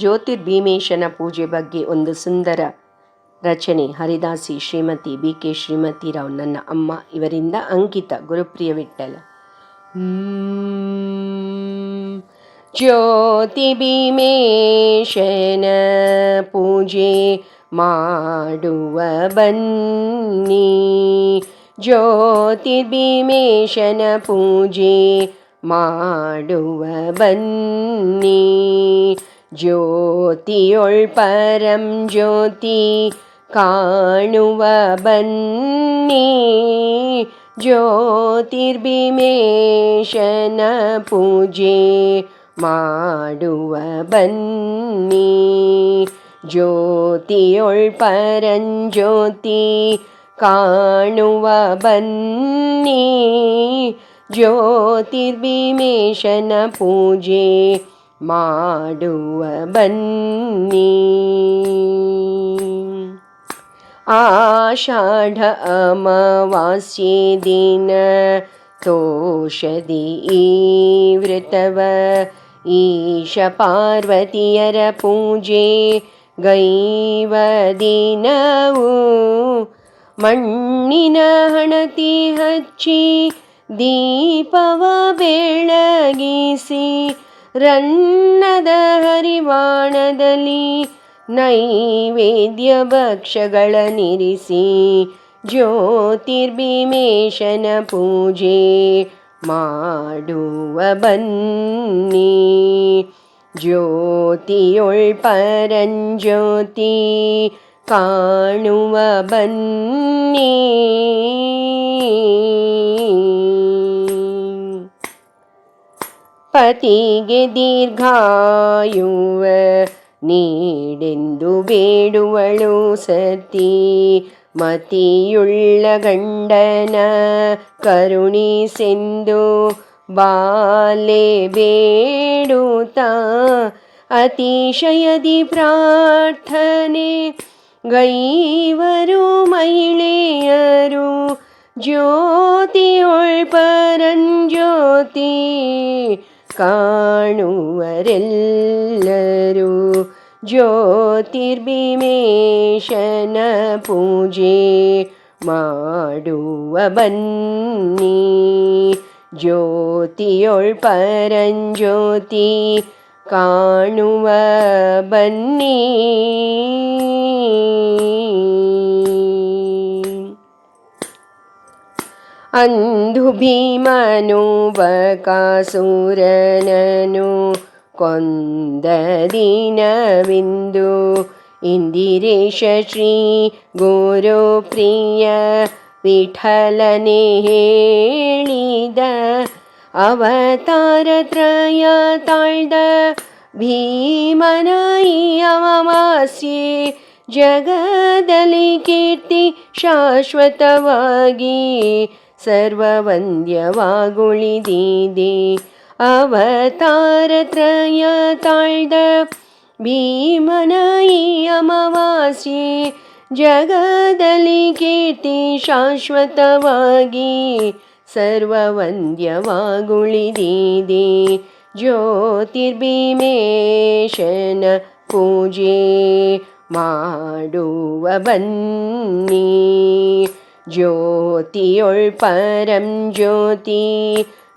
ಜ್ಯೋತಿರ್ಭೀಮೇಶನ ಪೂಜೆ ಬಗ್ಗೆ ಒಂದು ಸುಂದರ ರಚನೆ. ಹರಿದಾಸಿ ಶ್ರೀಮತಿ BK ಶ್ರೀಮತಿರಾವ್, ನನ್ನ ಅಮ್ಮ, ಇವರಿಂದ ಅಂಕಿತ. ಗುರುಪ್ರಿಯ ವಿಠ್ಠಲ. ಜ್ಯೋತಿ ಭೀಮೇಶನ ಪೂಜೆ ಮಾಡುವ ಬನ್ನಿ, ಜ್ಯೋತಿರ್ಭೀಮೇಶನ ಪೂಜೆ ಮಾಡುವ ಬನ್ನಿ. ಜ್ಯೋತಿಯೊಳ್ ಪರಂ ಜ್ಯೋತಿ ಕಾಣುವ ಬನ್ನಿ, ಜ್ಯೋತಿರ್ಭೀಮೇಶನ ಪೂಜೆ ಮಾಡುವ ಬನ್ನಿ. ಜ್ಯೋತಿಯೊಳ್ ಪರಂ ಜ್ಯೋತಿ ಕಾಣುವ ಬನ್ನಿ, ಜ್ಯೋತಿರ್ಭೀಮೇಶನ ಪೂಜೆ ಮಾಡುವ ಬನ್ನಿ. ಆಷಾಢ ಅಮಾವಾಸ್ಯೆ ದಿನ ತೋಷದಿ ಈ ವ್ರತವ, ಈಶ ಪಾರ್ವತಿಯರ ಪೂಜೆ ಗೈವ ದಿನವು. ಮಣ್ಣಿನ ಹಣತಿ ಹಚ್ಚಿ ದೀಪವ ಬೆಳಗಿಸಿ, ರನ್ನದ ಹರಿವಾಣದಲ್ಲಿ ನೈವೇದ್ಯ ಭಕ್ಷ್ಯಗಳನ್ನಿರಿಸಿ, ಜ್ಯೋತಿರ್ಭೀಮೇಶನ ಪೂಜೆ ಮಾಡುವ ಬನ್ನಿ. ಜ್ಯೋತಿಯೊಳ್ ಪರಂ ಜ್ಯೋತಿ ಕಾಣುವ ಬನ್ನಿ. ಪತಿಗೆ ದೀರ್ಘಾಯುವ ನೀಡೆಂದು ಬೇಡುವಳು ಸತಿ, ಮತಿಯುಳ್ಳ ಗಂಡನ ಕರುಣಿಸೆಂದು ಬಾಲೆ ಬೇಡುತ್ತಾ, ಅತಿಶಯದಿ ಪ್ರಾರ್ಥನೆ ಗೈವರು ಮಹಿಳೆಯರು. ಜ್ಯೋತಿಯೊಳ್ ಪರಂ ಜ್ಯೋತಿ ಕಾಣುವರೆಲ್ಲರೂ, ಜ್ಯೋತಿರ್ಭೀಮೇಶನ ಪೂಜೆ ಮಾಡುವ ಬನ್ನಿ. ಜ್ಯೋತಿಯೊಳ್ ಪರಂ ಜ್ಯೋತಿ ಕಾಣುವ ಬನ್ನಿ. ಅಂದು ಭೀಮನು ಬಕಾಸುರನನು ಕೊಂದ ದಿನವಿಂದು, ಇಂದಿರೇಶ ಶ್ರೀ ಗುರುಪ್ರಿಯ ವಿಠಲನೆ ಹೇಳಿದ. ಅವತಾರ ತ್ರಯ ತಾಳ್ದ ಭೀಮನ ಈ ಅಮಾವಾಸ್ಯೆ, ಜಗದಲ್ಲಿ ಕೀರ್ತಿ ಶಾಶ್ವತವಾಗಿ ಸರ್ವವಂದ್ಯವಾಗುಳಿದಿದೆ. ಅವತಾರ ತ್ರಯ ತಾಳ್ದ ಭೀಮನ ಈ ಅಮಾವಾಸ್ಯೆ, ಜಗದಲ್ಲಿ ಕೀರ್ತಿ ಶಾಶ್ವತವಾಗಿ ಸರ್ವವಂದ್ಯವಾಗುಳಿದಿದೆ. ಜ್ಯೋತಿರ್ಭೀಮೇಶನ ಪೂಜೆ ಮಾಡುವ ಬನ್ನಿ. ಜ್ಯೋತಿಯೊಳ್ ಪರಂ ಜ್ಯೋತಿ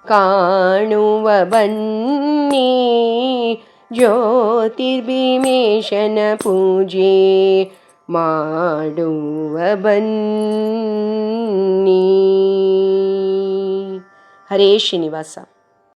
ಕಾಣುವ ಬನ್ನಿ, ಜ್ಯೋತಿರ್ಭೀಮೇಶನ ಪೂಜೆ ಮಾಡುವ ಬನ್ನಿ. ಹರೇ ಶ್ರೀನಿವಾಸ.